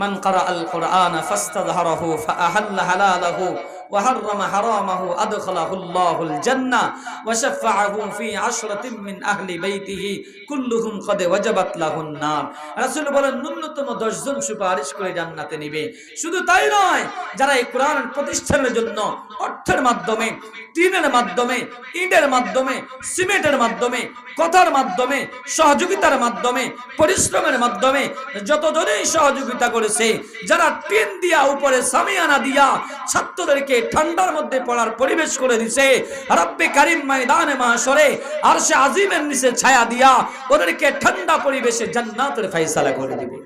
মান ক্বারাআল কুরআনা ফাস্তাযহারাহু ফাআহাল্লা হালালাহু وحرم حرامه أدخله الله الجنة وشفعه في عشرة من أهل بيته كلهم قد وجبت له النار রাসূল বলেন ন্যূনতম 10 জন সুপারিশ করে জান্নাতে নেবে। শুধু তাই নয়, যারা এই কোরআন প্রতিষ্ঠানের জন্য অর্থের মাধ্যমে, টিনের মাধ্যমে, ইটের মাধ্যমে, সিমেন্টের মাধ্যমে, কথার মাধ্যমে, সহযোগিতার মাধ্যমে, পরিশ্রমের মাধ্যমে যতজনেই সহযোগিতা করেছে, যারা টিন দিয়া উপরে সামিয়ানা দিয়া ছাত্রদেরকে ঠান্ডার মধ্যে পড়ার পরিবেশ করে দিছে, রব্বে কারীম ময়দানে মাহশরে আরশে আজিমের নিচে ছায়া দিয়া ওদেরকে ঠান্ডা পরিবেশে জান্নাতের ফয়সালা করে দিবে।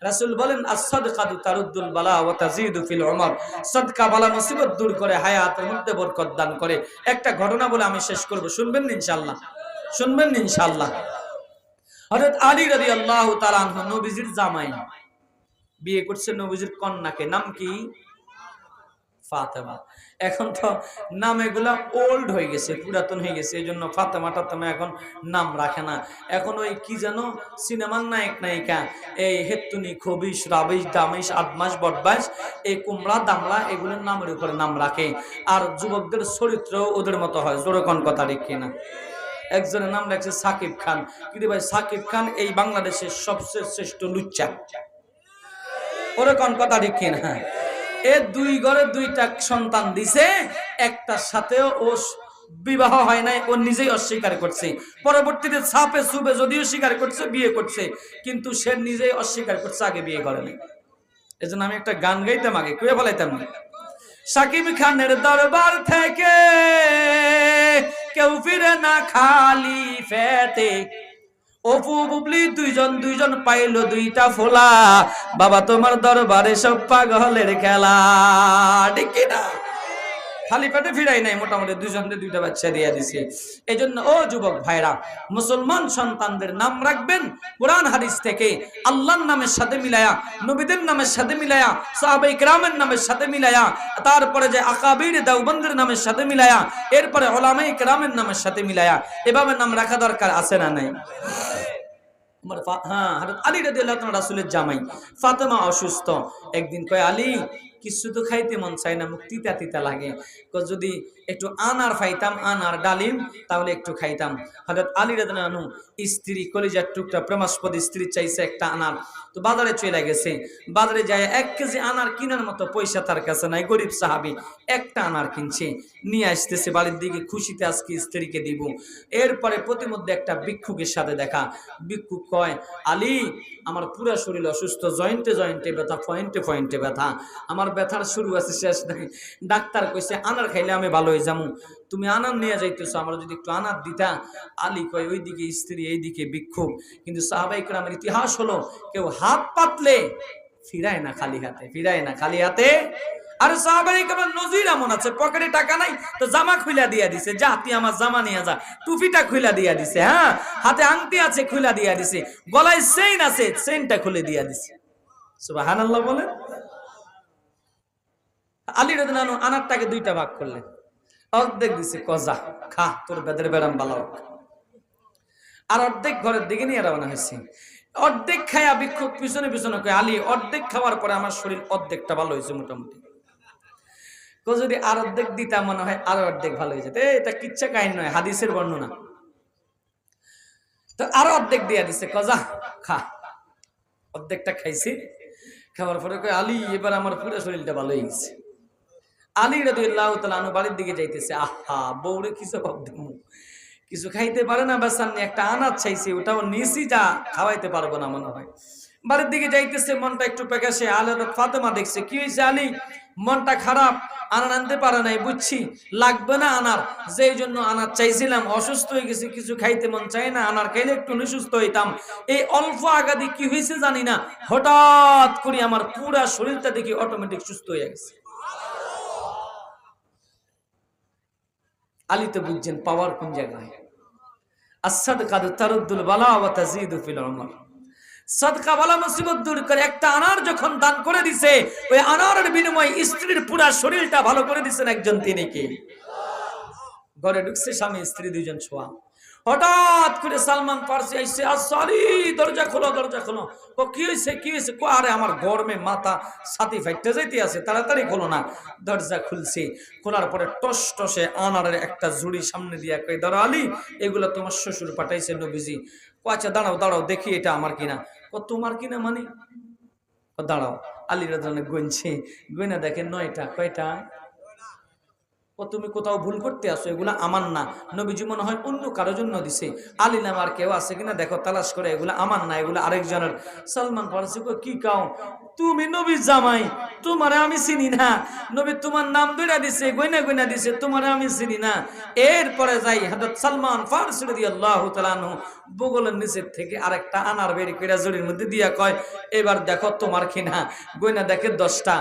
রাসূল বলেন as-সাদকাতু তারুদ্দুল বালা ওয়া তাজিদু ফিল উমর, সাদকা বালা মুসিবত দূর করে, হায়াতের মধ্যে বরকত দান করে। একটা ঘটনা বলে আমি শেষ করব, শুনবেন ইনশাআল্লাহ? শুনবেন ইনশাআল্লাহ? হযরত আলী রাদিয়াল্লাহু তাআলা আনহু নবীজির জামাই, বিয়ে করছেন নবীজির কন্যাকে, নাম কি? ফাতেমা। এখন তো নাম এগুলা ওল্ড হয়ে গেছে, পুরাতন হয়ে গেছে, এই জন্য ফাতেমা টাতেমা এখন নাম রাখে না। এখন ওই কি জানো সিনেমার নায়ক নায়িকা, এই হেত্তুনি, খবিশ, রাবিশ, দামিশ, আদমাস, বদমাস, এই কুমড়া দামলা, এগুলোর নামের উপরে নাম রাখে। আর যুবকদের চরিত্র ওদের মতো হয়, জোরকন কথা ঠিক কিনা? একজনের নাম রাখছে সাকিব খান। কিন্তু ভাই সাকিব খান এই বাংলাদেশের সবচেয়ে শ্রেষ্ঠ লুচ্চা, ওরকম কথা ঠিক কিনা? এ দুই ঘরে দুইটা সন্তান দিছে, একটার সাথেও ও বিবাহ হয় নাই, ও নিজেই অস্বীকার করছে। পরবর্তীতে ছাপে সুপে যদিও স্বীকার করছে, বিয়ে করছে, কিন্তু সে নিজেই অস্বীকার করছে আগে বিয়ে করে নাই। এজন্য আমি একটা গান গাইতাম, আগে কুয়ে ফেলাইতাম না। সাকিব খানের দরবার থেকে কেউ ফিরে না খালি ফেতে, অপু বুবলি দুইজন পাইলো দুইটা ফোলা, বাবা তোমার দরবারে সব পাগলের খেলা, ঠিক কিনা? খালি পেটে ফিরাই নাই, মোটামুটি দুইজনকে দুইটা বাচ্চা দিয়ে দিছে। এই জন্য ও যুবক ভাইরা, মুসলমান সন্তানদের নাম রাখবেন কোরআন হাদিস থেকে আল্লাহর নামের সাথে মিলায়া, নবীদের নামের সাথে মিলায়া, সাহাবায়ে কেরামের নামের সাথে মিলায়া, তারপরে যে আকাবির দেওবন্দের নামের সাথে মিলায়া, এরপরে উলামায়ে কেরামের নামের সাথে মিলায়া, এভাবে নাম রাখা দরকার আছে না নাই? হ্যাঁ, হযরত আলী রাদিয়াল্লাহু তাআলা রাসূলের জামাই। ফাতেমা অসুস্থ, একদিন কয় আলী কিছু তো খাইতে মন চায় না, মুখ তিতা তিতা লাগে, যদি একটু আনার পাইতাম, আনার ডালিম, তাহলে একটু খাইতাম। হযরত আলী রাদিয়াল্লাহু আনহু স্ত্রী কলিজার টুকরা প্রেমাস্পদ স্ত্রী চাইছে একটা আনার, তো বাজারে চলে গেছে। বাজারে যায় 1 কেজি আনার কেনার মতো পয়সা তার কাছে নাই, গরিব সাহাবী, একটা আনার কিনছে, নিয়ে আসতেছে বাড়ির দিকে, খুশিতে আজকে স্ত্রীকে দিব। এরপরে প্রতিমধ্যে একটা ভিক্ষুকের সাথে দেখা। ভিক্ষুক কয় আলী আমার পুরা শরীর অসুস্থ, জয়েন্টে জয়েন্টে ব্যথা, পয়েন্টে পয়েন্টে ব্যথা, আমার ব্যথার শুরু আছে শেষ নাই। ডাক্তার কইছে আনার খাইলে আমি ভালো হয়ে যাবো, তুমি আনার নিয়ে যাইতেছো, আমার যদি একটু আনার দিতা। আলী কয় ওইদিকে স্ত্রী, এইদিকে ভিক্ষুক। কিন্তু সাহাবায়ে কেরামের ইতিহাস হলো কেউ হাত পাতলে ফিরায় না খালি হাতে, ফিরায় না খালি হাতে। আর সাহাবায়ে কেরাম নজির এমন আছে, পকেটে টাকা নাই তো জামা খুইলা দিয়া দিছে, যা তুই আমার জামা নিয়ে যা, টুপিটা খুইলা দিয়া দিছে, হ্যাঁ হাতে আংটি আছে খুইলা দিয়া দিছে, গলায় চেইন আছে চেইনটা খুলে দিয়া দিছে। সুবহানাল্লাহ বলেন। আলী রাদিয়াল্লাহু আনহু আনারটাকে দুইটা ভাগ করলেন, অর্ধেক দিছে কজা খা, তোর বেদের বেরাম ভালো হোক, আর অর্ধেক ঘরের দিকে নিয়ে রওনা হয়েছে। অর্ধেক খায়া ভিক্ষুক পিছনে পিছনে কয় আলী অর্ধেক খাওয়ার পরে আমার শরীর অর্ধেকটা ভালো হয়েছে মোটামুটি, যদি আর অর্ধেক দিতা মনে হয় আরো অর্ধেক ভালো হয়ে যেত। এটা কিচ্ছা কাহিনী নয়, হাদিসের বর্ণনা। তো আরো অর্ধেক দিয়া দিছে, কজা খা। অর্ধেকটা খাইছে, খাওয়ার পরে কয় আলী এবার আমার পুরো শরীরটা ভালো হয়ে গেছে। আলী রাদিয়াল্লাহু তাআলা আনহু বাড়ির দিকে যাইতেছে, আহা বউরে কি জবাব দেবো, কিছু খাইতে পারে না, বেচার একটা আনাজ চাইছে, ওটাও নিছি, যা খাওয়াইতে পারবো না মনে হয়। বাড়ির দিকে যাইতেছে, মনটা একটু পেকাশে। ফাতেমা দেখছে, কি হয়েছে আলী, মনটা খারাপ, আনার আনতে পারে নাই, বুঝছি লাগবে না আনার, যেই জন্য আনার চাইছিলাম, অসুস্থ হয়ে গেছি, কিছু খাইতে মন চাই না, আনার খাইলে একটু নিসুস্থ হইতাম। এই অল্প আগাদি কি হয়েছে জানি না, হঠাৎ করে আমার পুরা শরীরটা দেখি অটোমেটিক সুস্থ হয়ে গেছে। আলী তো বুঝছেন পাওয়ার কোন জায়গায়। as-সাদকাতু তারুদ্দুল বালা ওয়া তাজিদু ফিল উমর, সাদকা বালা মুসিবত দূর করে। একটা আনার যখন দান করে দিছে, ওই আনারের বিনিময়ে স্ত্রীর পুরা শরীরটা ভালো করে দিছেন একজন, তিনি কি? ঘরে ঢুকছে, স্বামী স্ত্রী দুইজন শোয়া, হঠাৎ করে সালমান ফার্সি আইসে, সরি, দরজা খোলো, দরজা খোলো। কি হয়েছে, কি হয়েছে? আরে আমার গরমে মাথা ছাতি ফাইটে যাইতে আছে, তাড়াতাড়ি খোলো না। দরজা খুলছে, খোলার পরে টস টসে আনারের একটা ঝুড়ি সামনে দিয়া কই, দাঁড়া আলী, এগুলো তোমার শ্বশুর পাঠাইছে নবীজি। আচ্ছা দাঁড়াও দাঁড়াও দেখি এটা আমার কিনা। তোমার কিনা মানে? দাঁড়াও। আলী রাদিয়াল্লাহু আনহু গুনছে, গুনে দেখেন 9টা। কয়টা? তুমি কোথাও ভুল করতে আসো, এগুলা আমার না, নবীজি মনে হয় অন্য কারোর জন্য দিছে। আলী নাম আর কেউ আছে কিনা দেখো, তালাশ করে, এগুলা আমার না, এগুলা আরেকজনের। সালমান ফারসি কই, কি কাও? তুমি নবী জামাই, তোমারে আমি চিনি না। নবী তোমার নাম দুইটা দিছে, গয়না গয়না দিছে, তোমারে আমি চিনি না। এরপরে যাই হযরত সালমান ফারসি রাদিয়াল্লাহু তাআলা আনহু বগলের নিচের থেকে আরেকটা আনার বের করে জড়ির মধ্যে দিয়া কয়, এবার দেখো তোমার কিনা। গয়না দেখে 10টা।